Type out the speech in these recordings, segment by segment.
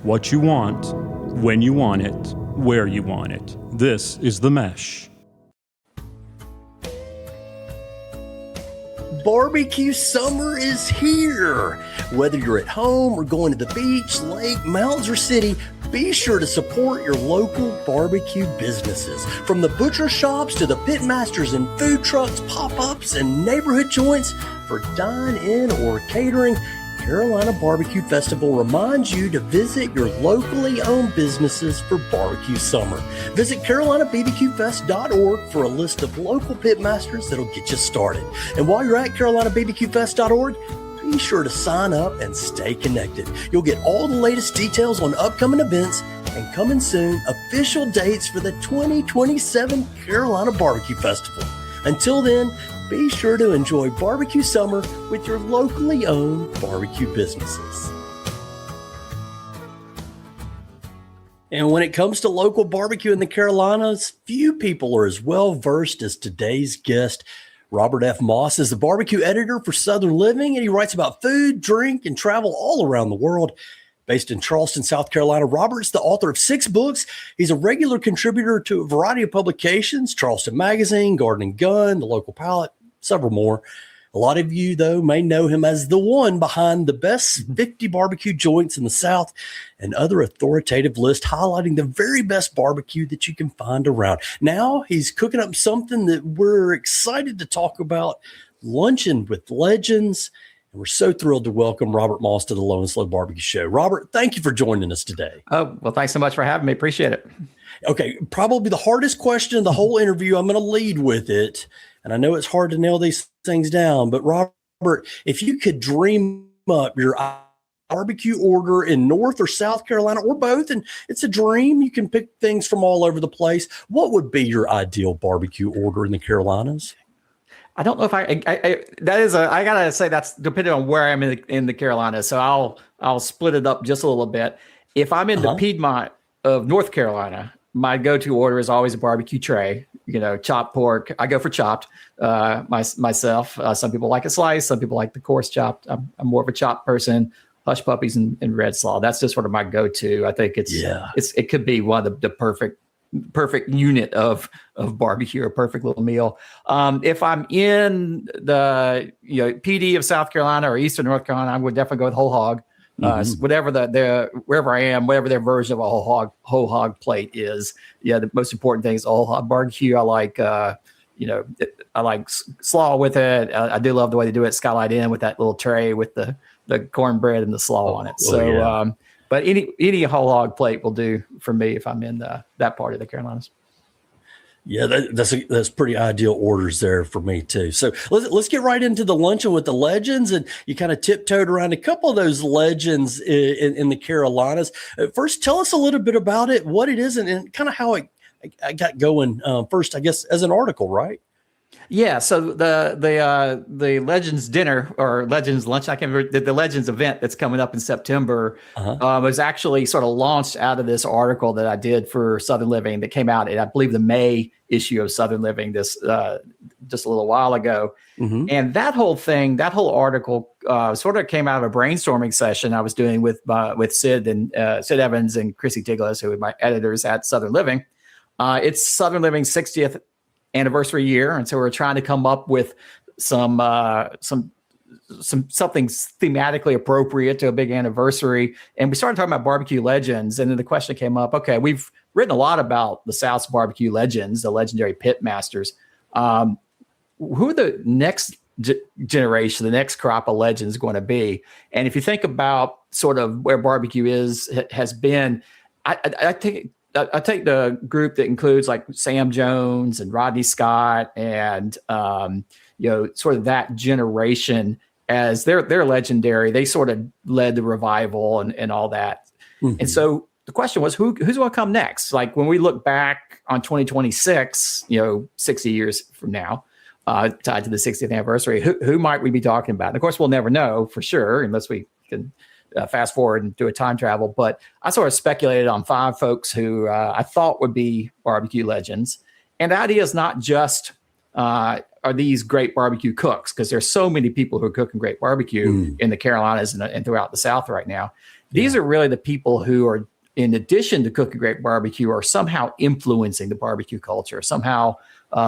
What you want, when you want it, where you want it. This is The Mesh. Barbecue summer is here. Whether you're at home or going to the beach, lake, mountains, or city, be sure to support your local barbecue businesses. From the butcher shops to the pitmasters and food trucks, pop-ups, and neighborhood joints, for dine-in or catering, Carolina Barbecue Festival reminds you to visit your locally owned businesses for barbecue summer. Visit CarolinaBBQFest.org for a list of local pitmasters that'll get you started. And while you're at CarolinaBBQFest.org, be sure to sign up and stay connected. You'll get all the latest details on upcoming events and coming soon, official dates for the 2027 Carolina Barbecue Festival. Until then, be sure to enjoy barbecue summer with your locally owned barbecue businesses. And when it comes to local barbecue in the Carolinas, few people are as well versed as today's guest. Robert F. Moss is the barbecue editor for Southern Living, and he writes about food, drink, and travel all around the world. Based in Charleston, South Carolina, Robert's the author of 6 books. He's a regular contributor to a variety of publications, Charleston Magazine, Garden & Gun, The Local Palate, several more. A lot of you, though, may know him as the one behind the best 50 barbecue joints in the South and other authoritative lists highlighting the very best barbecue that you can find around. Now he's cooking up something that we're excited to talk about, Luncheon with Legends. And we're so thrilled to welcome Robert Moss to the Low and Slow Barbecue Show. Robert, thank you for joining us today. Oh, well, thanks so much for having me. Appreciate it. Okay, probably the hardest question of the whole interview. I'm going to lead with it. And I know it's hard to nail these things down, but Robert, if you could dream up your barbecue order in North or South Carolina or both, and it's a dream, you can pick things from all over the place, what would be your ideal barbecue order in the Carolinas? I don't know if I gotta say that's depending on where I'm in the Carolinas. So I'll split it up just a little bit. If I'm in the Piedmont of North Carolina, my go-to order is always a barbecue tray. Chopped pork. I go for chopped myself. Some people like a slice. Some people like the coarse chopped. I'm more of a chopped person. Hush puppies and red slaw. That's just sort of my go-to. I think it could be one of the perfect unit of barbecue, a perfect little meal. If I'm in the PD of South Carolina or Eastern North Carolina, I would definitely go with whole hog. Whatever wherever I am, whatever their version of a whole hog plate is. Yeah, the most important thing is whole hog barbecue. I like I like slaw with it. I do love the way they do it. Skylight Inn with that little tray with the cornbread and the slaw on it. So, but any whole hog plate will do for me if I'm in that part of the Carolinas. Yeah, that's pretty ideal orders there for me too. So let's get right into the Luncheon with the Legends, and you kind of tiptoed around a couple of those legends in the Carolinas. First, tell us a little bit about it, what it is, and kind of how it got going. First, I guess as an article, right? Yeah, so the Legends dinner or Legends lunch, I can't remember, the Legends event that's coming up in September was actually sort of launched out of this article that I did for Southern Living that came out in, I believe, the May issue of Southern Living this just a little while ago. And that whole article sort of came out of a brainstorming session I was doing with Sid Evans and Chrissy Tiglis, who are my editors at Southern Living. It's Southern Living's 60th anniversary year, and so we're trying to come up with something thematically appropriate to a big anniversary. And we started talking about barbecue legends, and then the question came up: okay, we've written a lot about the South's barbecue legends, the legendary pitmasters. Who are the next generation, the next crop of legends going to be? And if you think about sort of where barbecue has been, I think. I take the group that includes like Sam Jones and Rodney Scott and, sort of that generation as they're legendary. They sort of led the revival and all that. And so the question was, who's going to come next? Like when we look back on 2026, 60 years from now, tied to the 60th anniversary, who might we be talking about? And of course, we'll never know for sure unless we can fast forward and do a time travel. But I sort of speculated on 5 folks who I thought would be barbecue legends. And the idea is not just are these great barbecue cooks, because there's so many people who are cooking great barbecue in the Carolinas and throughout the South right now. These are really the people who are, in addition to cooking great barbecue, are somehow influencing the barbecue culture, somehow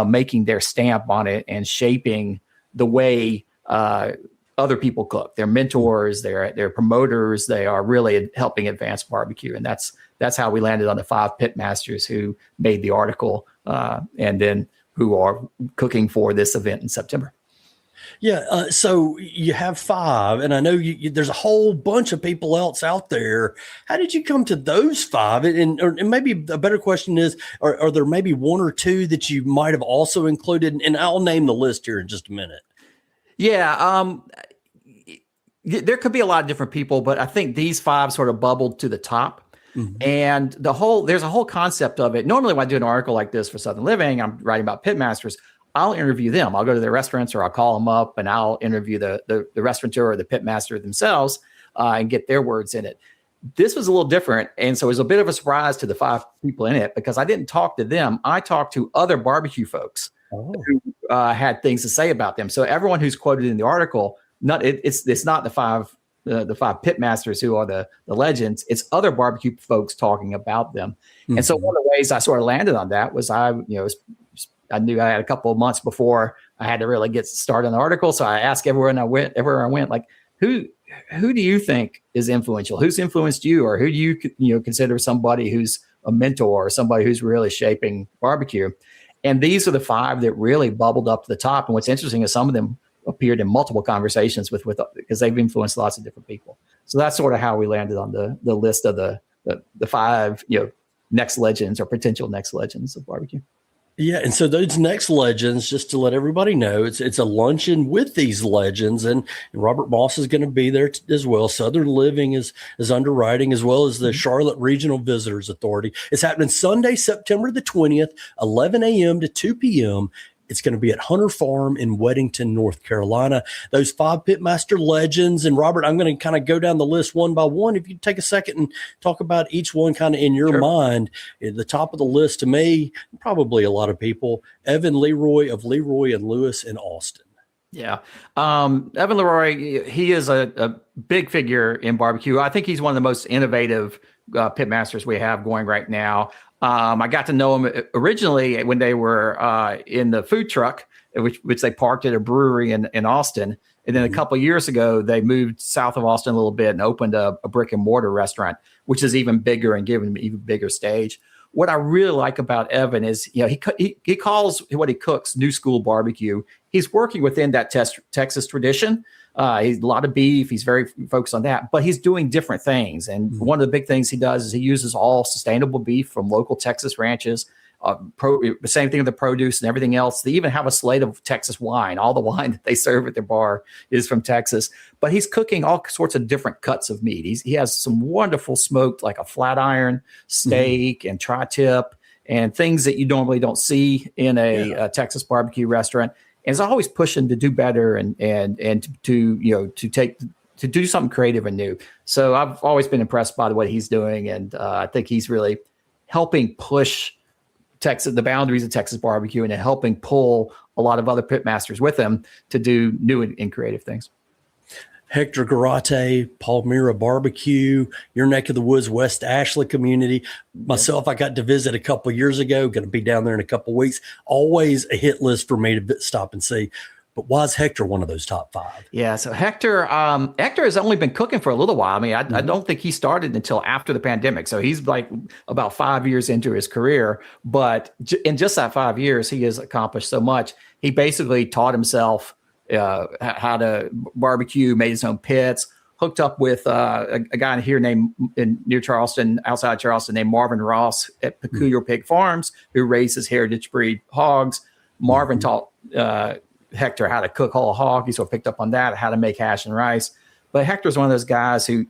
making their stamp on it and shaping the way other people cook. They're mentors, they're promoters, they are really helping advance barbecue. And that's how we landed on the 5 pitmasters who made the article and then who are cooking for this event in September. Yeah. So you have 5, and I know there's a whole bunch of people else out there. How did you come to those 5? And maybe a better question is, are there maybe 1 or 2 that you might have also included? And I'll name the list here in just a minute. Yeah. There could be a lot of different people, but I think these 5 sort of bubbled to the top. And there's a whole concept of it. Normally when I do an article like this for Southern Living, I'm writing about pitmasters. I'll interview them. I'll go to their restaurants, or I'll call them up and I'll interview the restaurateur or the pitmaster themselves and get their words in it. This was a little different. And so it was a bit of a surprise to the 5 people in it, because I didn't talk to them. I talked to other barbecue folks who had things to say about them. So everyone who's quoted in the article, it's not the 5 pitmasters who are the legends. It's other barbecue folks talking about them. And so one of the ways I sort of landed on that was I knew I had a couple of months before I had to really get started on the article. So I asked everywhere I went, like, who do you think is influential? Who's influenced you? Or who do you consider somebody who's a mentor or somebody who's really shaping barbecue? And these are the 5 that really bubbled up to the top. And what's interesting is some of them appeared in multiple conversations with because they've influenced lots of different people. So that's sort of how we landed on the list of the 5, next legends or potential next legends of barbecue. Yeah, and so those next legends, just to let everybody know, it's a luncheon with these legends, and Robert Moss is going to be there as well. Southern Living is underwriting, as well as the Charlotte Regional Visitors Authority. It's happening Sunday, September the 20th, 11 a.m. to 2 p.m. It's going to be at Hunter Farm in Weddington, North Carolina. Those 5 pitmaster legends. And Robert, I'm going to kind of go down the list one by one. If you take a second and talk about each one kind of in your mind. At the top of the list to me, probably a lot of people, Evan Leroy of Leroy and Lewis in Austin. Yeah. Evan Leroy, he is a big figure in barbecue. I think he's one of the most innovative pitmasters we have going right now. I got to know him originally when they were in the food truck, which they parked at a brewery in Austin. And then a couple of years ago, they moved south of Austin a little bit and opened a brick and mortar restaurant, which is even bigger and giving him an even bigger stage. What I really like about Evan is, he calls what he cooks new school barbecue. He's working within that Texas tradition. He's a lot of beef. He's very focused on that, but he's doing different things. And one of the big things he does is he uses all sustainable beef from local Texas ranches. The same thing with the produce and everything else. They even have a slate of Texas wine. All the wine that they serve at their bar is from Texas. But he's cooking all sorts of different cuts of meat. He has some wonderful smoked, like a flat iron steak and tri-tip and things that you normally don't see in a Texas barbecue restaurant. And is always pushing to do better and to do something creative and new. So I've always been impressed by what he's doing, and I think he's really helping push the boundaries of Texas barbecue and helping pull a lot of other pitmasters with him to do new and creative things. Hector Garate, Palmyra Barbecue, your neck of the woods, West Ashley community. Myself, I got to visit a couple of years ago, going to be down there in a couple of weeks. Always a hit list for me to stop and see. But why is Hector one of those top 5? Yeah, so Hector has only been cooking for a little while. I mean, I don't think he started until after the pandemic. So he's like about 5 years into his career. But in just that 5 years, he has accomplished so much. He basically taught himself how to barbecue, made his own pits, hooked up with a guy here near Charleston, outside Charleston, named Marvin Ross at Peculiar Pig Farms, who raises heritage breed hogs. Marvin taught Hector how to cook whole hog. He sort of picked up on that, how to make hash and rice. But Hector's one of those guys who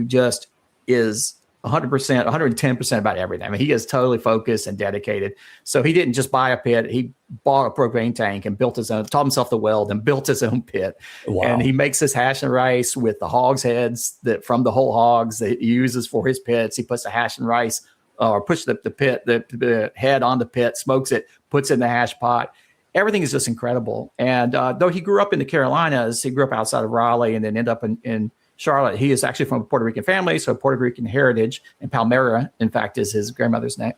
just is 100%, 110% about everything. I mean, he is totally focused and dedicated. So he didn't just buy a pit. He bought a propane tank and built his own, taught himself to weld and built his own pit. Wow. And he makes his hash and rice with the hog's heads from the whole hogs that he uses for his pits. He puts the hash and rice or puts the head on the pit, smokes it, puts it in the hash pot. everything is just incredible. And though he grew up in the Carolinas, he grew up outside of Raleigh and then ended up in Charlotte. He is actually from a Puerto Rican family, so Puerto Rican heritage. And Palmera, in fact, is his grandmother's name.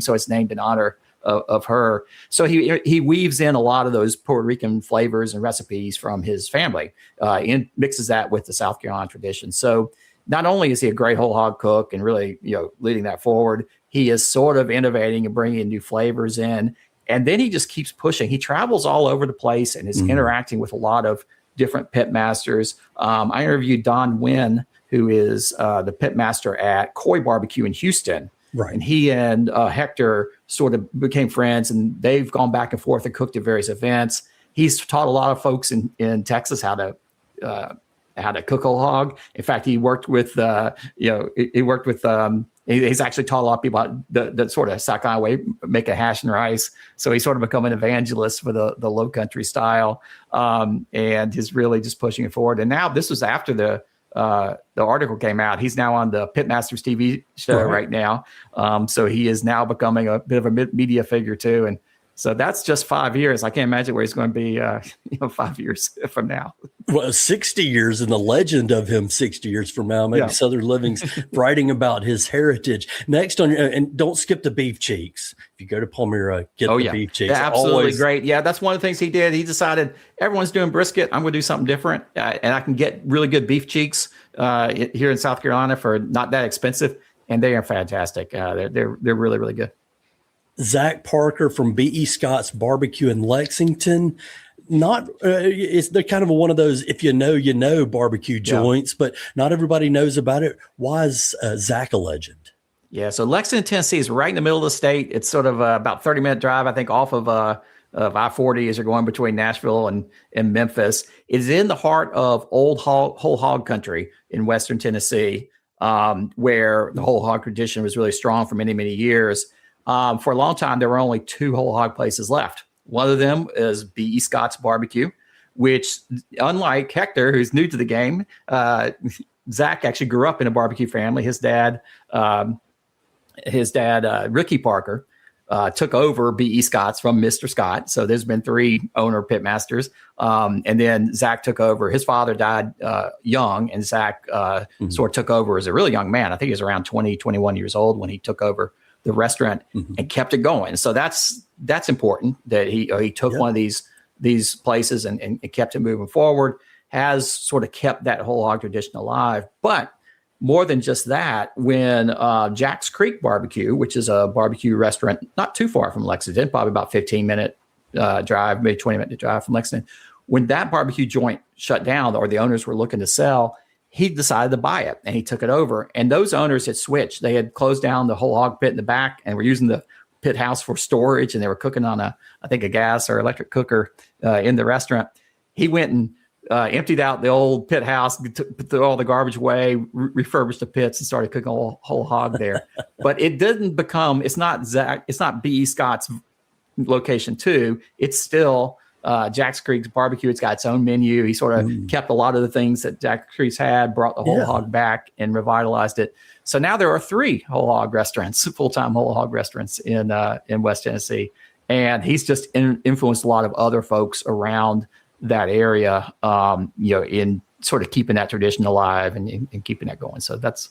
So it's named in honor of her. So he weaves in a lot of those Puerto Rican flavors and recipes from his family, and mixes that with the South Carolina tradition. So not only is he a great whole hog cook and really, leading that forward, he is sort of innovating and bringing new flavors in. And then he just keeps pushing. He travels all over the place and is interacting with a lot of different pitmasters. I interviewed Don Wynn, who is the pitmaster at Coy Barbecue in Houston. Right. And he and Hector sort of became friends, and they've gone back and forth and cooked at various events. He's taught a lot of folks in Texas how to cook whole hog. In fact, he worked with, he's actually taught a lot of people about the sort of South Carolina way, make a hash and rice. So he's sort of become an evangelist for the low country style, and is really just pushing it forward. And now this was after the article came out. He's now on the Pitmasters TV show right now. So he is now becoming a bit of a media figure too. And so that's just 5 years. I can't imagine where he's going to be, 5 years from now. Well, 60 years, and the legend of him 60 years from now, maybe Southern Living's writing about his heritage. Next on your, and don't skip the beef cheeks. If you go to Palmyra, get the beef cheeks. Yeah, absolutely great. Yeah, that's one of the things he did. He decided everyone's doing brisket. I'm going to do something different. And I can get really good beef cheeks here in South Carolina for not that expensive. And they are fantastic. They're really, really good. Zach Parker from B.E. Scott's Barbecue in Lexington. They're kind of one of those, if you know barbecue joints, but not everybody knows about it. Why is Zach a legend? Yeah, so Lexington, Tennessee is right in the middle of the state. It's sort of about 30-minute drive, I think, off of I-40 as you're going between Nashville and Memphis. It is in the heart of old whole hog country in Western Tennessee, where the whole hog tradition was really strong for many, many years. For a long time, there were only 2 whole hog places left. One of them is B.E. Scott's Barbecue, which, unlike Hector, who's new to the game, Zach actually grew up in a barbecue family. His dad, Ricky Parker, took over B.E. Scott's from Mr. Scott. So there's been 3 owner pitmasters. And then Zach took over. His father died young, and Zach sort of took over as a really young man. I think he was around 20, 21 years old when he took over the restaurant and kept it going. So that's important that he took one of these places and kept it moving forward, has sort of kept that whole hog tradition alive. But more than just that, when Jack's Creek Barbecue, which is a barbecue restaurant not too far from Lexington, probably about 15-minute drive, maybe 20-minute drive from Lexington, when that barbecue joint shut down or the owners were looking to sell, he decided to buy it and he took it over. And those owners had switched. They had closed down the whole hog pit in the back and were using the pit house for storage. And they were cooking on a gas or electric cooker in the restaurant. He went and emptied out the old pit house, threw all the garbage away, refurbished the pits and started cooking a whole hog there. But it didn't become, it's not B.E. Scott's location 2. It's still Jack's Creek's Barbecue. It's got its own menu. He sort of kept a lot of the things that Jack's Creek's had, brought the whole hog back and revitalized it. So now there are 3 whole hog restaurants, full-time whole hog restaurants in West Tennessee. And he's just influenced a lot of other folks around that area, in sort of keeping that tradition alive and keeping that going. So that's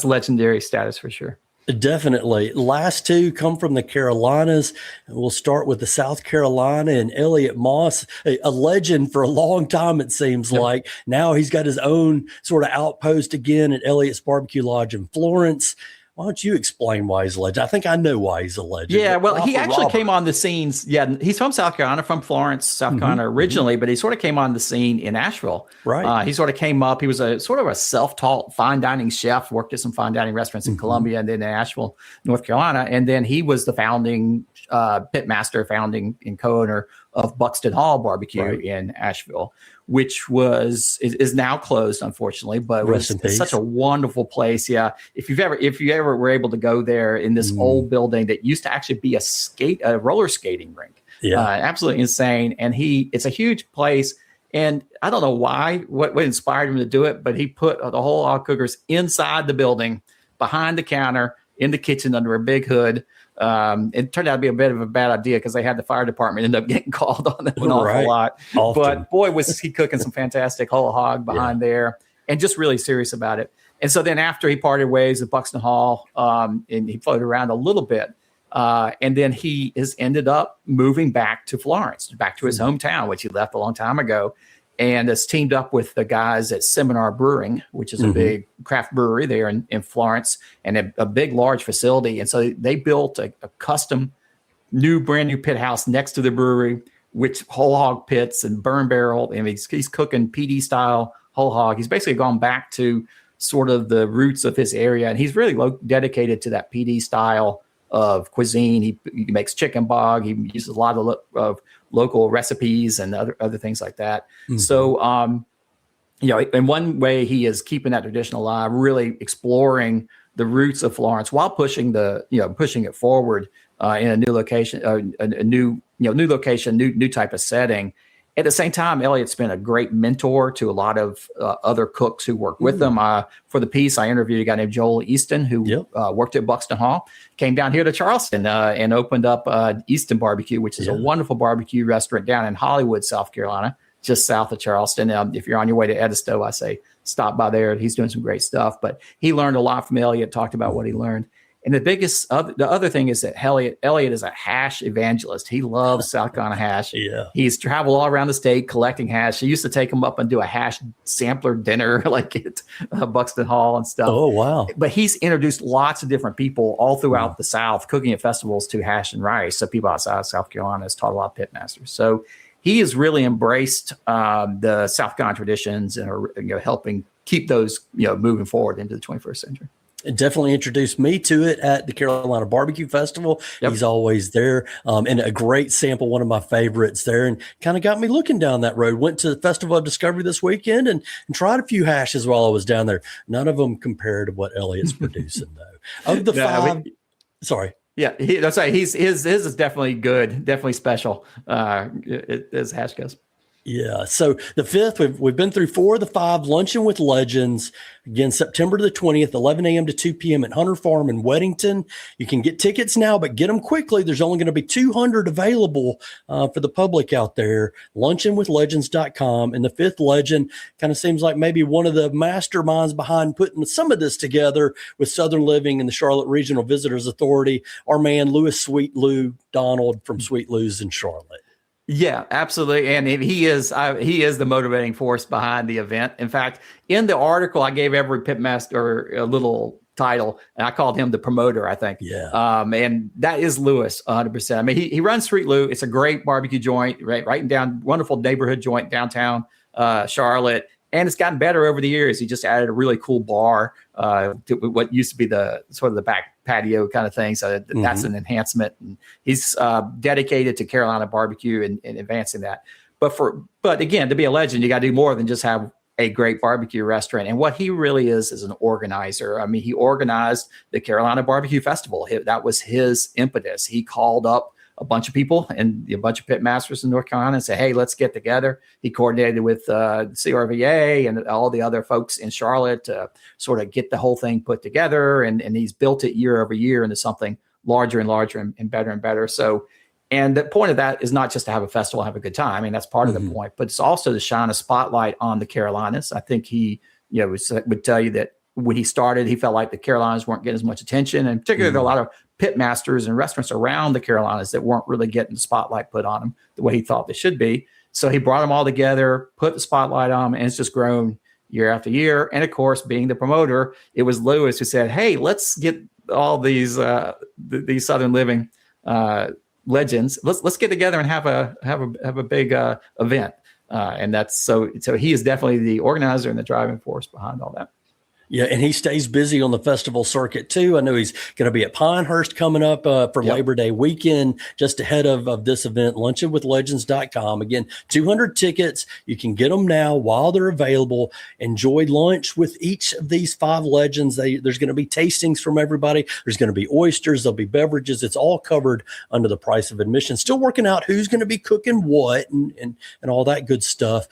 legendary status for sure. Definitely. Last 2 come from the Carolinas. We'll start with the South Carolina and Elliot Moss, a legend for a long time, it seems like. Now he's got his own sort of outpost again at Elliot's Barbecue Lodge in Florence. Why don't you explain why he's a legend? I think I know why he's a legend. Yeah, well, he actually came on the scenes. Yeah, he's from South Carolina, from Florence, South Carolina originally, but he sort of came on the scene in Asheville. Right. He sort of came up. He was a sort of a self-taught fine dining chef, worked at some fine dining restaurants in Columbia and then in Asheville, North Carolina. And then he was the founding pitmaster, founding and co-owner of Buxton Hall Barbecue in Asheville, which is now closed, unfortunately, but was such a wonderful place. Yeah. If you ever were able to go there in this old building that used to actually be a roller skating rink. Yeah. Absolutely insane. And it's a huge place. And I don't know what inspired him to do it, but he put the whole hog cookers inside the building behind the counter, in the kitchen under a big hood. It turned out to be a bit of a bad idea because they had the fire department end up getting called on them an awful lot. Often. But boy, was he cooking some fantastic whole hog behind there, and just really serious about it. And so then after he parted ways with Buxton Hall, and he floated around a little bit, and then he has ended up moving back to Florence, back to his hometown, which he left a long time ago, and has teamed up with the guys at Seminar Brewing, which is a big craft brewery there in Florence, and a big, large facility. And so they built a custom brand new pit house next to the brewery, with whole hog pits and burn barrel. And he's cooking PD style whole hog. He's basically gone back to sort of the roots of his area, and he's really dedicated to that PD style of cuisine. He makes chicken bog. He uses a lot of local recipes and other things like that. So, in one way, he is keeping that tradition alive, really exploring the roots of Florence while pushing it forward in a new location, new location, new type of setting. At the same time, Elliot's been a great mentor to a lot of other cooks who work with him. For the piece, I interviewed a guy named Joel Easton, who worked at Buxton Hall, came down here to Charleston and opened up Easton Barbecue, which is a wonderful barbecue restaurant down in Hollywood, South Carolina, just south of Charleston. If you're on your way to Edisto, I say stop by there. He's doing some great stuff. But he learned a lot from Elliot, talked about what he learned. And the other thing is that Elliot is a hash evangelist. He loves South Carolina hash. Yeah. He's traveled all around the state collecting hash. He used to take him up and do a hash sampler dinner like at Buxton Hall and stuff. Oh, wow. But he's introduced lots of different people all throughout the South cooking at festivals to hash and rice. So people outside of South Carolina has taught a lot of pitmasters. So he has really embraced the South Carolina traditions and are helping keep those moving forward into the 21st century. It definitely introduced me to it at the Carolina Barbecue Festival. He's always there, and a great sample, one of my favorites there, and kind of got me looking down that road. Went to the Festival of Discovery this weekend and tried a few hashes while I was down there. None of them compared to what Elliot's producing, though. Of the five, sorry. Yeah, that's right. His is definitely good, definitely special as hash goes. Yeah. So the 5th, we've been through 4 of the 5, Luncheon with Legends. Again, September the 20th, 11 a.m. to 2 p.m. at Hunter Farm in Weddington. You can get tickets now, but get them quickly. There's only going to be 200 available for the public out there. LunctionWithLegends.com. And the 5th legend kind of seems like maybe one of the masterminds behind putting some of this together with Southern Living and the Charlotte Regional Visitors Authority, our man, Louis Sweet Lou Donald from Sweet Lou's in Charlotte. Yeah, absolutely. And he is the motivating force behind the event. In fact, in the article, I gave every pitmaster a little title, and I called him the promoter, I think. Yeah. And that is Lewis, 100%. I mean, he runs Sweet Lou. It's a great barbecue joint, right in down, wonderful neighborhood joint downtown Charlotte. And it's gotten better over the years. He just added a really cool bar to what used to be the sort of the back patio kind of thing. So that's an enhancement. And he's dedicated to Carolina barbecue and advancing that. But again, to be a legend, you got to do more than just have a great barbecue restaurant. And what he really is an organizer. I mean, he organized the Carolina Barbecue Festival. That was his impetus. He called up a bunch of people and a bunch of pitmasters in North Carolina and say, hey, let's get together. He coordinated with CRVA and all the other folks in Charlotte to sort of get the whole thing put together. And he's built it year over year into something larger and larger and better and better. So, and the point of that is not just to have a festival, have a good time. I mean, that's part of the point, but it's also to shine a spotlight on the Carolinas. I think he, would tell you that when he started, he felt like the Carolinas weren't getting as much attention, and particularly there are a lot of pitmasters and restaurants around the Carolinas that weren't really getting the spotlight put on them the way he thought they should be. So he brought them all together, put the spotlight on them, and it's just grown year after year. And of course, being the promoter, it was Lewis who said, hey, let's get all these Southern Living legends. Let's get together and have a big event. And that's so he is definitely the organizer and the driving force behind all that. Yeah, and he stays busy on the festival circuit too. I know he's going to be at Pinehurst coming up for Labor Day weekend, just ahead of this event, LunctionWithLegends.com. Again, 200 tickets. You can get them now while they're available. Enjoy lunch with each of these 5 legends. There's going to be tastings from everybody. There's going to be oysters. There'll be beverages. It's all covered under the price of admission. Still working out who's going to be cooking what and all that good stuff.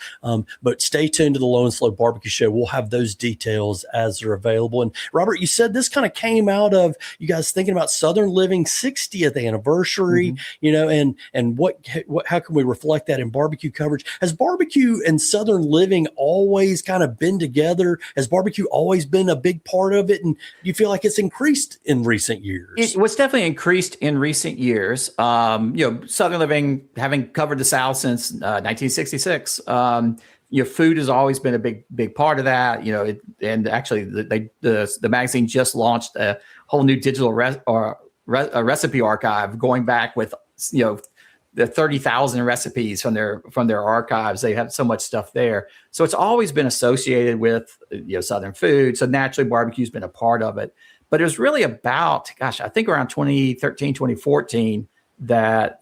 But stay tuned to the Low and Slow Barbecue Show. We'll have those details paths are available. And Robert, you said this kind of came out of you guys thinking about Southern Living 60th anniversary, and how can we reflect that in barbecue coverage? Has barbecue and Southern Living always kind of been together? Has barbecue always been a big part of it? And do you feel like it's increased in recent years? It was definitely increased in recent years. Southern Living, having covered the South since 1966, food has always been a big part of that. And actually, the magazine just launched a whole new digital recipe archive, going back with the 30,000 recipes from their archives. They have so much stuff there, so it's always been associated with Southern food. So naturally, barbecue's been a part of it. But it was really about, I think around 2013, 2014, that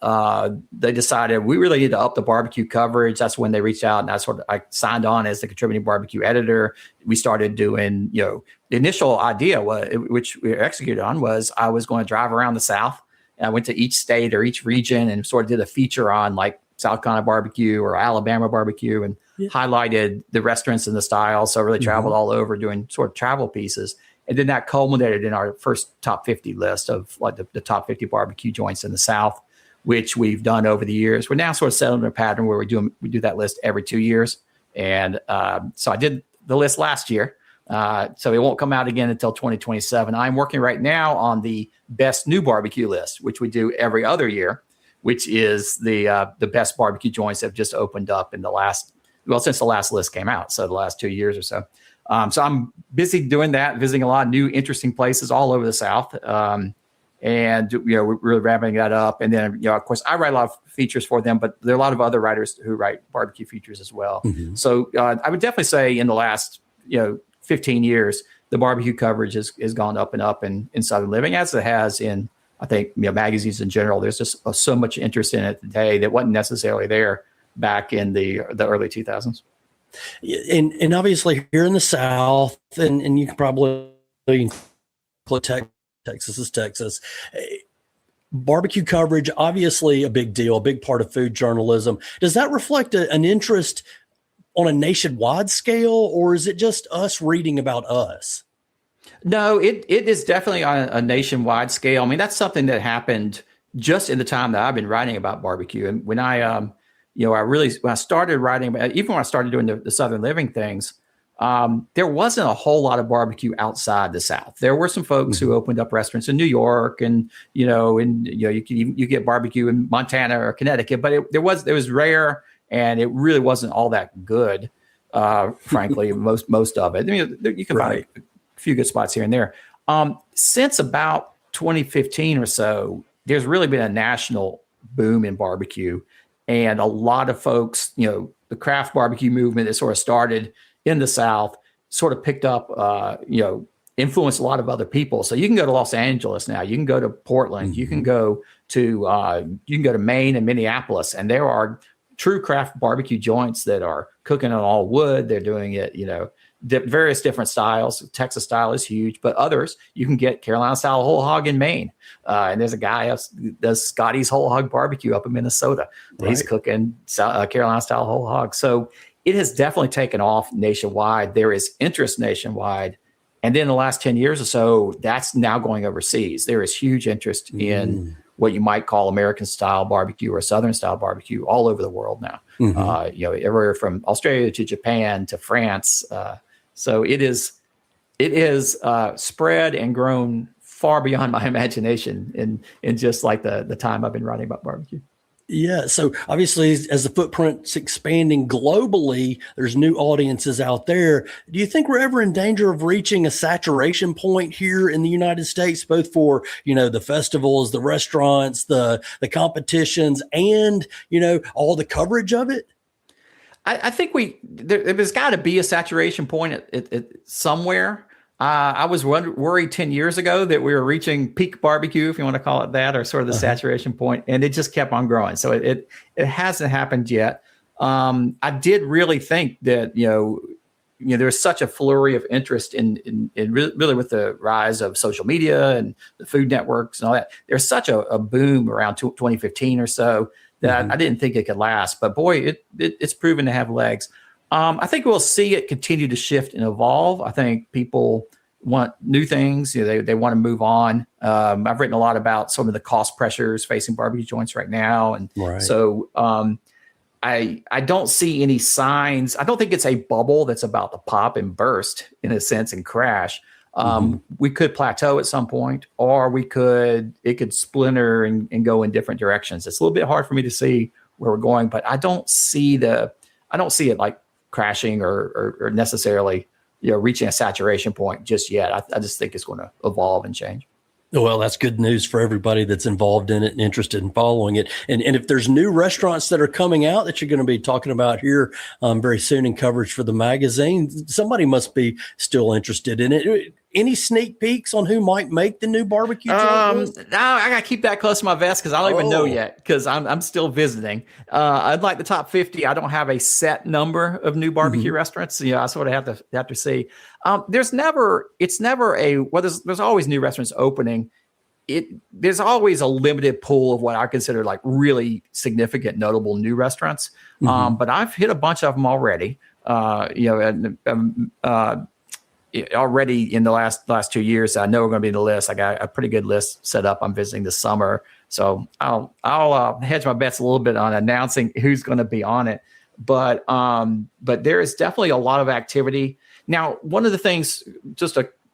they decided we really need to up the barbecue coverage. That's when they reached out, and I signed on as the contributing barbecue editor. We started doing, the initial idea which we executed on, was I was going to drive around the South, and I went to each state or each region and sort of did a feature on like South Carolina barbecue or Alabama barbecue, and highlighted the restaurants and the styles. So I really traveled all over doing sort of travel pieces. And then that culminated in our first top 50 list of like the top 50 barbecue joints in the South, which we've done over the years. We're now sort of settled in a pattern where we do that list every 2 years. And so I did the list last year. So it won't come out again until 2027. I'm working right now on the best new barbecue list, which we do every other year, which is the best barbecue joints that have just opened up in since the last list came out. So the last 2 years or so. So I'm busy doing that, visiting a lot of new, interesting places all over the South. And we're really ramping that up. And then, of course, I write a lot of features for them, but there are a lot of other writers who write barbecue features as well. So I would definitely say in the last, 15 years, the barbecue coverage has gone up and up in Southern Living, as it has in, I think, magazines in general. There's just so much interest in it today that wasn't necessarily there back in the early 2000s. And obviously here in the South, and you can probably include Texas is Texas, barbecue coverage, obviously a big deal, a big part of food journalism. Does that reflect an interest on a nationwide scale, or is it just us reading about us? No, it is definitely on a nationwide scale. I mean, that's something that happened just in the time that I've been writing about barbecue. And when I started writing, even when I started doing the Southern Living things, there wasn't a whole lot of barbecue outside the South. There were some folks who opened up restaurants in New York, and you get barbecue in Montana or Connecticut, but it was rare, and it really wasn't all that good, frankly. most of it. I mean, you can find a few good spots here and there. Since about 2015 or so, there's really been a national boom in barbecue. And a lot of folks, the craft barbecue movement that sort of started in the South sort of picked up, influenced a lot of other people. So you can go to Los Angeles now, you can go to Portland, you can go to Maine and Minneapolis, and there are true craft barbecue joints that are cooking on all wood. They're doing it, various different styles. Texas style is huge, but others you can get Carolina style whole hog in Maine. And there's a guy who does Scotty's whole hog barbecue up in Minnesota. Right. He's cooking Carolina style whole hog. So it has definitely taken off nationwide. There is interest nationwide. And then in the last 10 years or so, that's now going overseas. There is huge interest in what you might call American style barbecue or Southern style barbecue all over the world now. Everywhere from Australia to Japan to France. So it is spread and grown far beyond my imagination in just like the time I've been writing about barbecue. Yeah. So obviously, as the footprint's expanding globally, there's new audiences out there. Do you think we're ever in danger of reaching a saturation point here in the United States, both for, the festivals, the restaurants, the competitions, and, all the coverage of it? I think there's got to be a saturation point at somewhere. I was worried 10 years ago that we were reaching peak barbecue, if you want to call it that, or sort of the saturation point, and it just kept on growing. So it hasn't happened yet. I did really think that, there's such a flurry of interest in really with the rise of social media and the food networks and all that. There's such a boom around 2015 or so that I didn't think it could last. But boy, it's proven to have legs. I think we'll see it continue to shift and evolve. I think people want new things. They want to move on. I've written a lot about some of the cost pressures facing barbecue joints right now, and so I don't see any signs. I don't think it's a bubble that's about to pop and burst in a sense and crash. We could plateau at some point, or it could splinter and go in different directions. It's a little bit hard for me to see where we're going, but I don't see it like crashing or necessarily, reaching a saturation point just yet. I just think it's going to evolve and change. Well, that's good news for everybody that's involved in it and interested in following it. And if there's new restaurants that are coming out that you're going to be talking about here very soon in coverage for the magazine, somebody must be still interested in it. Any sneak peeks on who might make the new barbecue joint? No, I got to keep that close to my vest because I don't even know yet because I'm still visiting. I'd like the top 50. I don't have a set number of new barbecue restaurants. I sort of have to see. There's always new restaurants opening. There's always a limited pool of what I consider like really significant, notable new restaurants. But I've hit a bunch of them already. Already in the last 2 years, I know we're going to be in the list. I got a pretty good list set up. I'm visiting this summer, so I'll hedge my bets a little bit on announcing who's going to be on it. But there is definitely a lot of activity now. One of the things,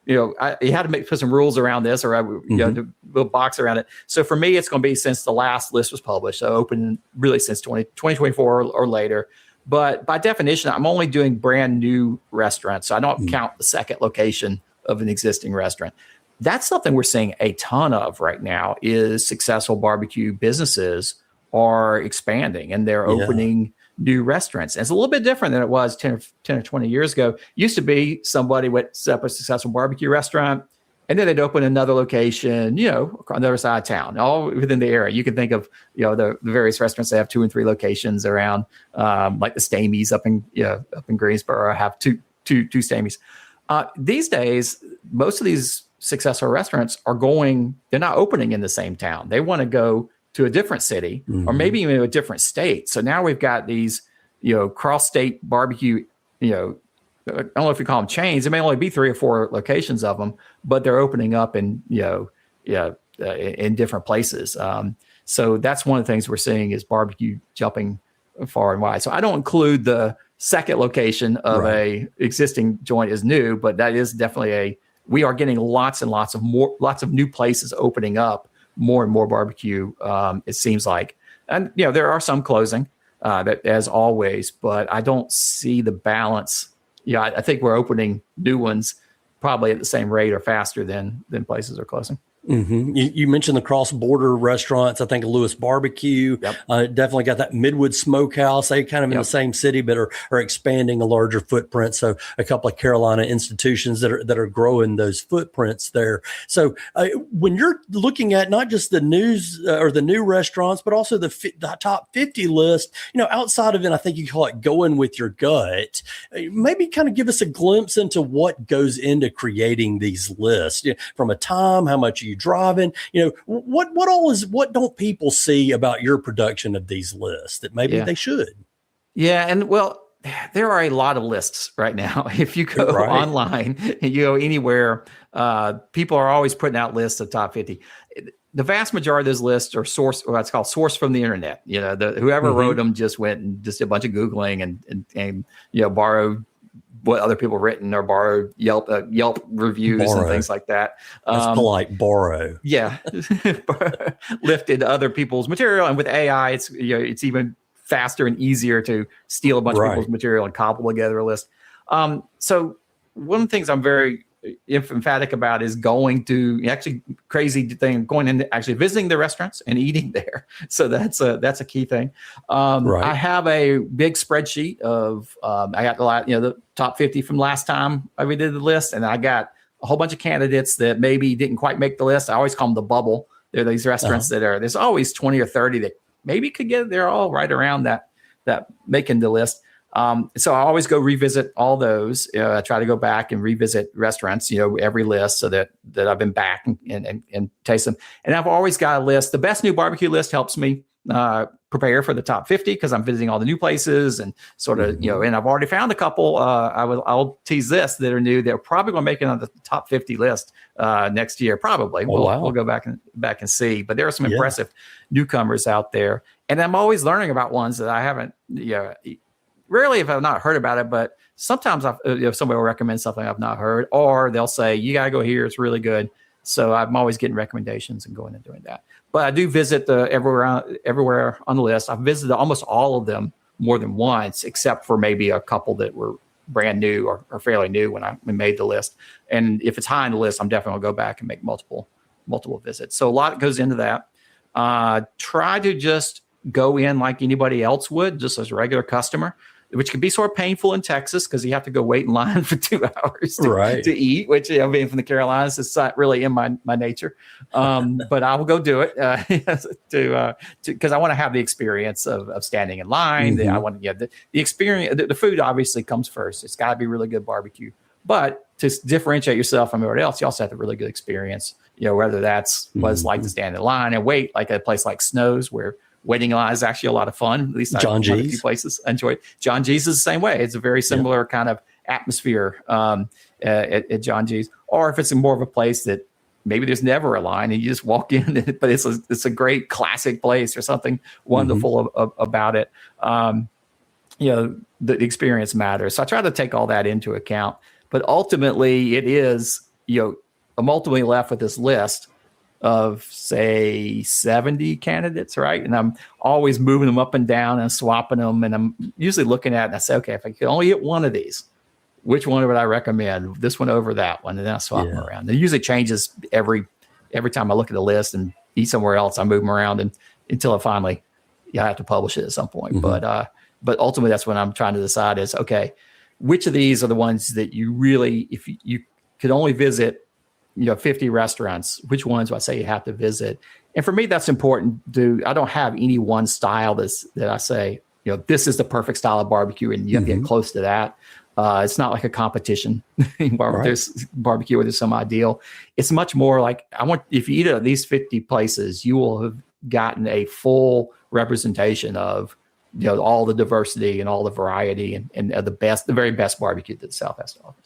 you had to put some rules around this, or the little box around it. So for me, it's going to be since the last list was published, so open really since 2024 or later. But by definition, I'm only doing brand new restaurants. So I don't count the second location of an existing restaurant. That's something we're seeing a ton of right now is successful barbecue businesses are expanding and they're opening new restaurants. And it's a little bit different than it was 10 or 20 years ago. Used to be somebody would set up a successful barbecue restaurant and then they'd open another location, on the other side of town, all within the area. You can think of, the various restaurants that have 2 and 3 locations around, like the Stamies up in Greensboro have two Stamies. These days, most of these successful restaurants they're not opening in the same town. They want to go to a different city or maybe even a different state. So now we've got these, cross-state barbecue, I don't know if you call them chains. There may only be 3 or 4 locations of them, but they're opening up in in different places. So that's one of the things we're seeing is barbecue jumping far and wide. So I don't include the second location of a existing joint as new, but that is definitely we are getting lots and lots of new places opening up, more and more barbecue. It seems like, and there are some closing that as always, but I don't see the balance. I think we're opening new ones probably at the same rate or faster than places are closing. You mentioned the cross-border restaurants. I think Lewis Barbecue definitely got that Midwood Smokehouse. They kind of in the same city, but are expanding a larger footprint. So a couple of Carolina institutions that are growing those footprints there. So when you're looking at not just the news or the new restaurants, but also the top 50 list, outside of it, I think you call it going with your gut. Maybe kind of give us a glimpse into what goes into creating these lists from a time, how much you driving, what don't people see about your production of these lists that maybe they should? Yeah. And there are a lot of lists right now. If you go online and you go anywhere, people are always putting out lists of top 50. The vast majority of those lists are what's called source from the internet. Whoever wrote them just went and just did a bunch of Googling and borrowed what other people written or borrowed Yelp reviews and things like that. That's polite. Borrow. Yeah. Lifted other people's material. And with AI, it's even faster and easier to steal a bunch of people's material and cobble together a list. So one of the things I'm very emphatic about is going to going and actually visiting the restaurants and eating there. So that's a key thing. I have a big spreadsheet of I got a lot, the top 50 from last time I redid the list, and I got a whole bunch of candidates that maybe didn't quite make the list. I always call them the bubble. They're these restaurants there's always 20 or 30 that maybe could get, they're all right around that making the list. So I always go revisit all those. I try to go back and revisit restaurants, every list so that I've been back and taste them. And I've always got a list. The best new barbecue list helps me prepare for the top 50 because I'm visiting all the new places and sort of, and I've already found a couple. I'll tease this that are new. They're probably going to make it on the top 50 list next year. Probably. We'll go back and see. But there are some impressive newcomers out there, and I'm always learning about ones that I haven't. Rarely if I've not heard about it, but sometimes somebody will recommend something I've not heard, or they'll say you got to go here. It's really good. So I'm always getting recommendations and going and doing that. But I do visit everywhere on the list. I've visited almost all of them more than once, except for maybe a couple that were brand new or fairly new when I made the list. And if it's high on the list, I'm definitely going to go back and make multiple visits. So a lot goes into that. Try to just go in like anybody else would, just as a regular customer, which can be sort of painful in Texas because you have to go wait in line for 2 hours to eat, which being from the Carolinas, it's not really in my nature. But I will go do it because I want to have the experience of standing in line. I want to get the experience. The food obviously comes first. It's got to be really good barbecue. But to differentiate yourself from everybody else, you also have a really good experience. Whether that's what it's like to stand in line and wait, like a place like Snow's where waiting in line is actually a lot of fun. At least John G's. A few places I enjoy it. John G's is the same way. It's a very similar kind of atmosphere at John G's. Or if it's more of a place that maybe there's never a line and you just walk in, but it's a great classic place or something wonderful about it. The experience matters. So I try to take all that into account. But ultimately, it is, I'm ultimately left with this list of say 70 candidates, right? And I'm always moving them up and down and swapping them. And I'm usually looking at it and I say, okay, if I could only get one of these, which one would I recommend? This one over that one. And then I swap them around. It usually changes every time I look at the list and eat somewhere else. I move them around and until I finally, I have to publish it at some point. But ultimately that's when I'm trying to decide is, okay, which of these are the ones that you really, if you could only visit 50 restaurants, which ones do I say you have to visit? And for me, that's important. I don't have any one style that I say, this is the perfect style of barbecue and you have to get close to that. It's not like a competition. There's barbecue where there's some ideal. It's much more like if you eat at these 50 places, you will have gotten a full representation of all the diversity and all the variety and the very best barbecue that the South has to offer.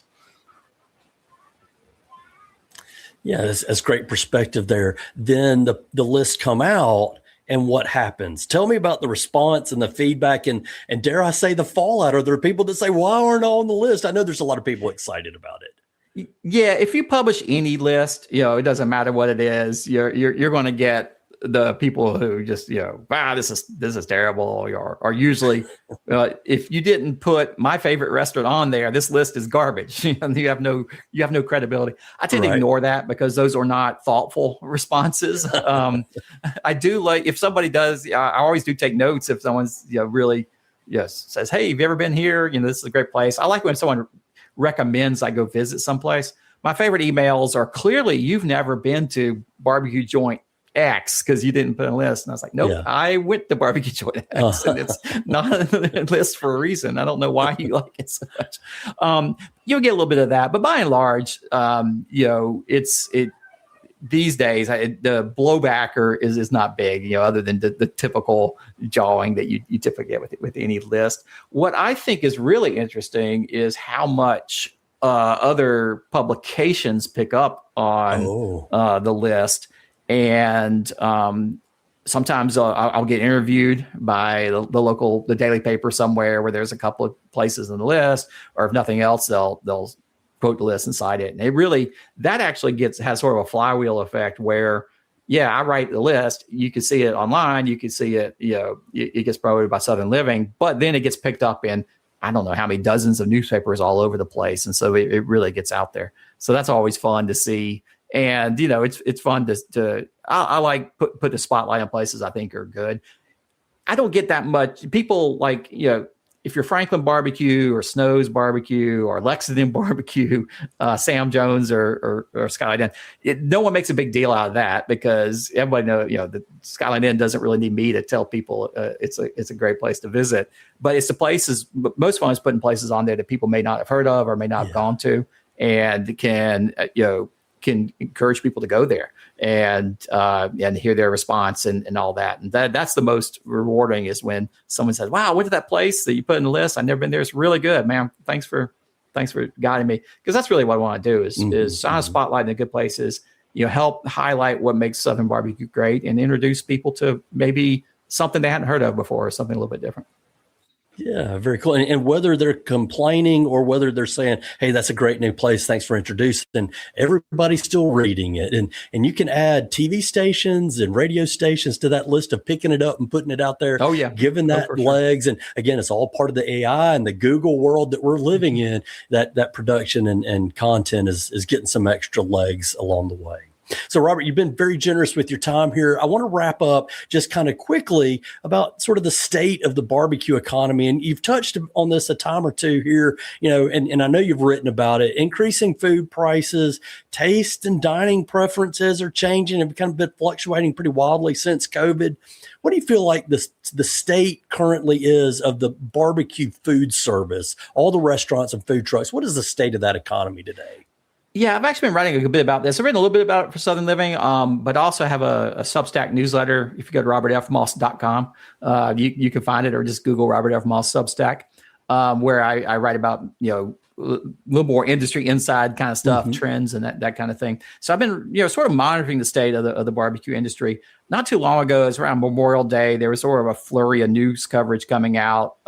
Yeah, that's great perspective there. Then the lists come out and what happens? Tell me about the response and the feedback and dare I say the fallout. Are there people that say, why aren't I on the list? I know there's a lot of people excited about it. Yeah, if you publish any list, it doesn't matter what it is, you're going to get the people who just, wow, this is terrible. Or usually if you didn't put my favorite restaurant on there, this list is garbage. You have no credibility. I tend to ignore that because those are not thoughtful responses. I do like if somebody does, I always do take notes if someone's really says, hey, have you ever been here? This is a great place. I like when someone recommends I go visit someplace. My favorite emails are clearly you've never been to barbecue joint X because you didn't put a list. And I was like, nope, I went to barbecue joint X and it's not on the list for a reason. I don't know why you like it so much. You'll get a little bit of that, but by and large, these days, the blowbacker is not big, other than the typical jawing that you typically get with any list. What I think is really interesting is how much other publications pick up on the list. And sometimes I'll get interviewed by the daily paper somewhere where there's a couple of places on the list, or if nothing else, they'll quote the list and cite it. And that actually has sort of a flywheel effect where, I write the list. You can see it online. You can see it, it gets promoted by Southern Living, but then it gets picked up in, I don't know how many dozens of newspapers all over the place. And so it really gets out there. So that's always fun to see. And, it's fun I like put the spotlight on places I think are good. I don't get that much. People like, if you're Franklin Barbecue or Snow's Barbecue or Lexington Barbecue, Sam Jones or Skyline Inn, no one makes a big deal out of that because everybody knows, the Skyline Inn doesn't really need me to tell people it's a great place to visit. But it's the places, most fun is putting places on there that people may not have heard of or may not have gone to and can, can encourage people to go there and hear their response and all that. And that's the most rewarding, is when someone says, wow, I went to that place that you put in the list. I've never been there. It's really good, man. Thanks for guiding me. Because that's really what I want to do is shine a spotlight in the good places, help highlight what makes Southern barbecue great and introduce people to maybe something they hadn't heard of before, or something a little bit different. Yeah, very cool. And whether they're complaining or whether they're saying, hey, that's a great new place, thanks for introducing, everybody's still reading it. And you can add TV stations and radio stations to that list of picking it up and putting it out there. Oh, yeah. Giving that legs. Sure. And again, it's all part of the AI and the Google world that we're living in, that production and content is getting some extra legs along the way. So, Robert, you've been very generous with your time here. I want to wrap up just kind of quickly about sort of the state of the barbecue economy. And you've touched on this a time or two here, and I know you've written about it. Increasing food prices, taste and dining preferences are changing and kind of been fluctuating pretty wildly since COVID. What do you feel like the state currently is of the barbecue food service, all the restaurants and food trucks? What is the state of that economy today? Yeah, I've actually been writing a bit about this. I've written a little bit about it for Southern Living, but I also have a Substack newsletter. If you go to robertfmoss.com, you can find it, or just Google Robert F. Moss Substack, where I write about, a little more industry inside kind of stuff, trends and that kind of thing. So I've been, sort of monitoring the state of the barbecue industry. Not too long ago, it was around Memorial Day, there was sort of a flurry of news coverage coming out,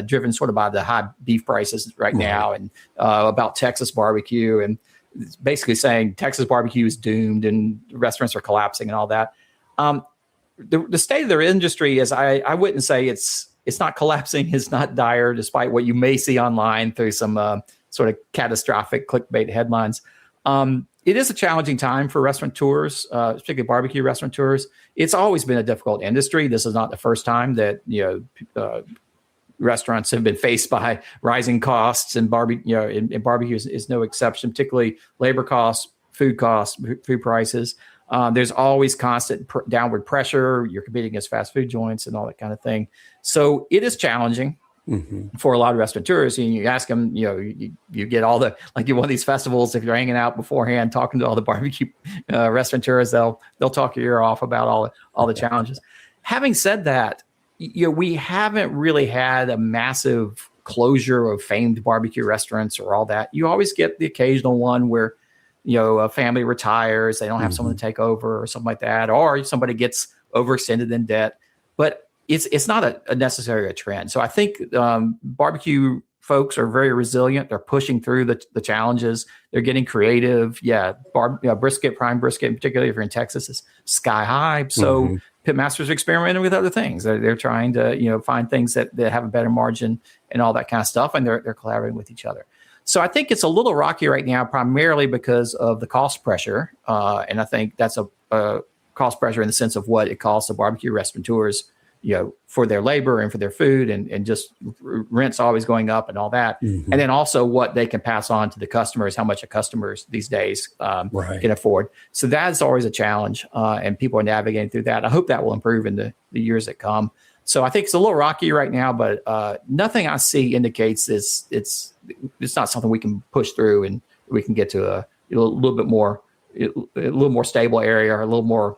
driven sort of by the high beef prices right now, and about Texas barbecue, and it's basically saying Texas barbecue is doomed and restaurants are collapsing and all that. The state of their industry is, I wouldn't say it's not collapsing. It's not dire, despite what you may see online through some sort of catastrophic clickbait headlines. It is a challenging time for restaurateurs, particularly barbecue restaurateurs. It's always been a difficult industry. This is not the first time that, restaurants have been faced by rising costs, and barbecue is no exception, particularly labor costs, food prices. There's always constant downward pressure. You're competing against fast food joints and all that kind of thing. So it is challenging for a lot of restaurateurs. And you ask them, you get all the, like you one of these festivals, if you're hanging out beforehand, talking to all the barbecue restaurateurs, they'll talk your ear off about all the challenges. Having said that, we haven't really had a massive closure of famed barbecue restaurants or all that. You always get the occasional one where, a family retires, they don't have someone to take over or something like that, or somebody gets overextended in debt. But it's not a necessarily a trend. So I think barbecue folks are very resilient. They're pushing through the challenges. They're getting creative. Yeah, brisket, prime brisket, in particular, if you're in Texas, is sky high. So Pitmasters are experimenting with other things. They're trying to find things that have a better margin and all that kind of stuff, and they're collaborating with each other. So I think it's a little rocky right now, primarily because of the cost pressure, and I think that's a cost pressure in the sense of what it costs the barbecue restaurateurs, for their labor and for their food, and just rent's always going up and all that. And then also what they can pass on to the customers, how much a customers these days can afford. So that's always a challenge, and people are navigating through that. I hope that will improve in the years that come. So I think it's a little rocky right now, but nothing I see indicates it's not something we can push through and we can get to a little bit more, a little more stable area, or a little more,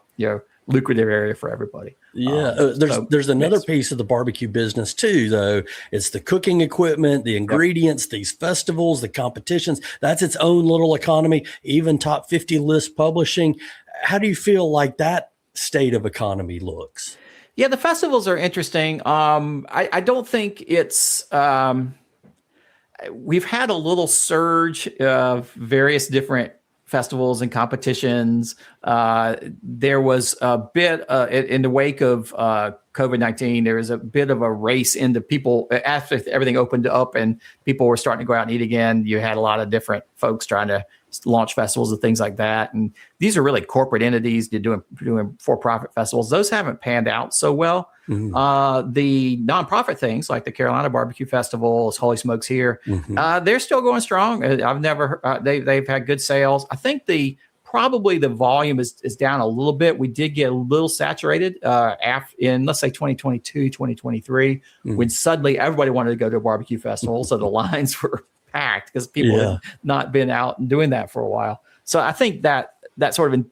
lucrative area for everybody. Yeah. There's another piece of the barbecue business too, though. It's the cooking equipment, the ingredients, these festivals, the competitions. That's its own little economy, even top 50 list publishing. How do you feel like that state of economy looks? Yeah, the festivals are interesting. I don't think it's, we've had a little surge of various different festivals and competitions. There was a bit in the wake of COVID-19, there was a bit of a race into people after everything opened up and people were starting to go out and eat again. You had a lot of different folks trying to launch festivals and things like that. And these are really corporate entities doing for-profit festivals. Those haven't panned out so well. The nonprofit things like the Carolina Barbecue Festival, Holy Smokes here, they're still going strong. I've never they've had good sales. I think probably the volume is down a little bit. We did get a little saturated in, let's say, 2022, 2023, when suddenly everybody wanted to go to a barbecue festival. So the lines were packed because people have not been out and doing that for a while. So I think that sort of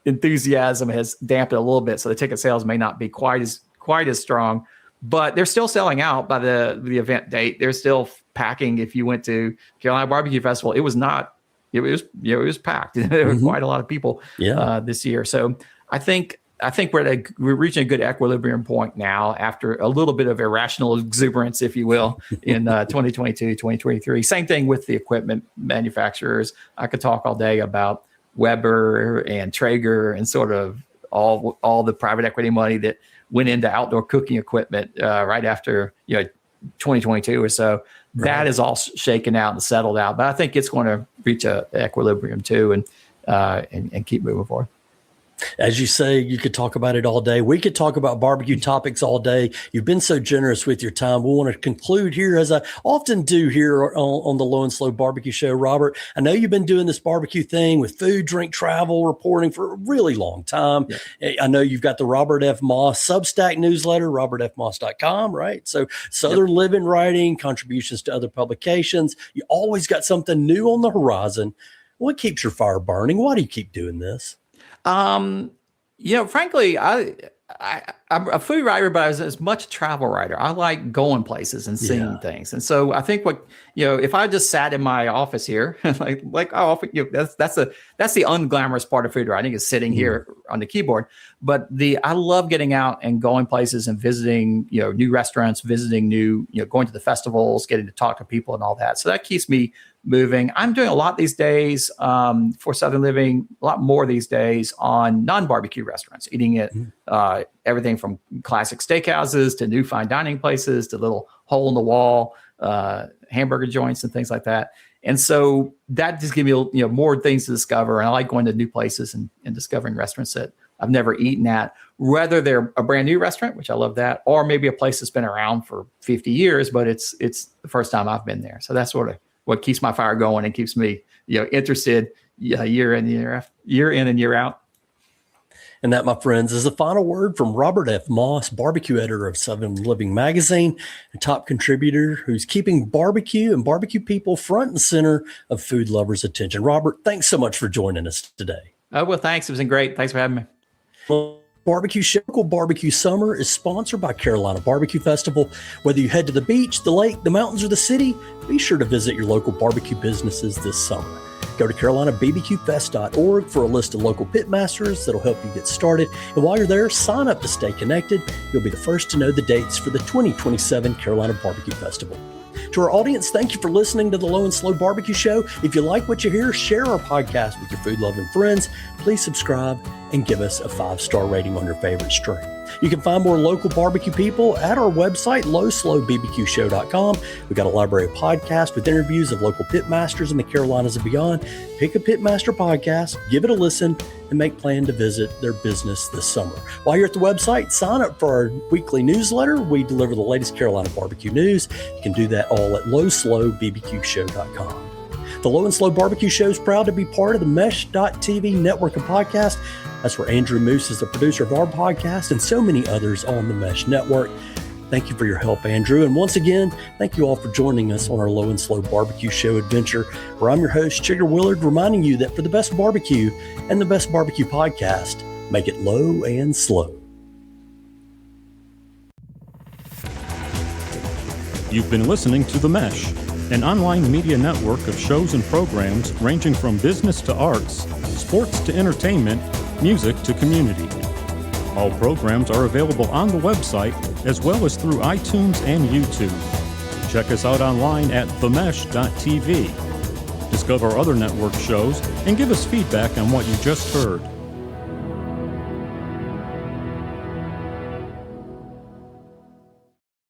enthusiasm has dampened a little bit. So the ticket sales may not be quite as strong, but they're still selling out by the event date. They're still packing. If you went to Carolina Barbecue Festival, it was packed. There were quite a lot of people this year. So I think we're reaching a good equilibrium point now after a little bit of irrational exuberance, if you will, in 2022, 2023. Same thing with the equipment manufacturers. I could talk all day about Weber and Traeger and sort of all the private equity money that went into outdoor cooking equipment right after 2022 or so. Right. That is all shaken out and settled out. But I think it's going to reach a equilibrium too, and keep moving forward. As you say, you could talk about it all day. We could talk about barbecue topics all day. You've been so generous with your time. We want to conclude here, as I often do here on the Low and Slow Barbecue Show. Robert, I know you've been doing this barbecue thing with food, drink, travel reporting for a really long time. Yeah. I know you've got the Robert F. Moss Substack newsletter, robertfmoss.com, right? So Southern Living writing, contributions to other publications. You always got something new on the horizon. What keeps your fire burning? Why do you keep doing this? Frankly, I'm a food writer, but I was as much a travel writer. I like going places and seeing things. And so I think if I just sat in my office here, that's the unglamorous part of food writing is sitting here on the keyboard. But I love getting out and going places and visiting, new restaurants, visiting going to the festivals, getting to talk to people and all that. So that keeps me moving. I'm doing a lot these days for Southern Living, a lot more these days on non-barbecue restaurants, eating at everything from classic steakhouses to new fine dining places to little hole in the wall hamburger joints and things like that. And so that just gives me more things to discover. And I like going to new places and discovering restaurants that I've never eaten at, whether they're a brand new restaurant, which I love that, or maybe a place that's been around for 50 years, but it's the first time I've been there. So that's sort of what keeps my fire going and keeps me, interested year in and year out. And that, my friends, is the final word from Robert F. Moss, barbecue editor of Southern Living magazine, and top contributor who's keeping barbecue and barbecue people front and center of food lovers' attention. Robert, thanks so much for joining us today. Oh, well, thanks. It was great. Thanks for having me. Well, Barbecue Show Barbecue Summer is sponsored by Carolina Barbecue Festival. Whether you head to the beach, the lake, the mountains, or the city, be sure to visit your local barbecue businesses this summer. Go to CarolinaBBQFest.org for a list of local pitmasters that'll help you get started. And while you're there, sign up to stay connected. You'll be the first to know the dates for the 2027 Carolina Barbecue Festival. To our audience, thank you for listening to the Low and Slow Barbecue Show. If you like what you hear, share our podcast with your food-loving friends. Please subscribe and give us a 5-star rating on your favorite stream. You can find more local barbecue people at our website, lowslowbbqshow.com. We've got a library of podcasts with interviews of local pitmasters in the Carolinas and beyond. Pick a Pitmaster podcast, give it a listen, and make plan to visit their business this summer. While you're at the website, sign up for our weekly newsletter. We deliver the latest Carolina barbecue news. You can do that all at lowslowbbqshow.com. The Low and Slow Barbecue Show is proud to be part of the Mesh.tv network of podcasts. That's where Andrew Moose is the producer of our podcast and so many others on the Mesh network. Thank you for your help, Andrew. And once again, thank you all for joining us on our Low and Slow Barbecue Show adventure, where I'm your host, Chigger Willard, reminding you that for the best barbecue and the best barbecue podcast, make it low and slow. You've been listening to The Mesh, an online media network of shows and programs ranging from business to arts, sports to entertainment, music to community. All programs are available on the website as well as through iTunes and YouTube. Check us out online at themesh.tv. Discover other network shows and give us feedback on what you just heard.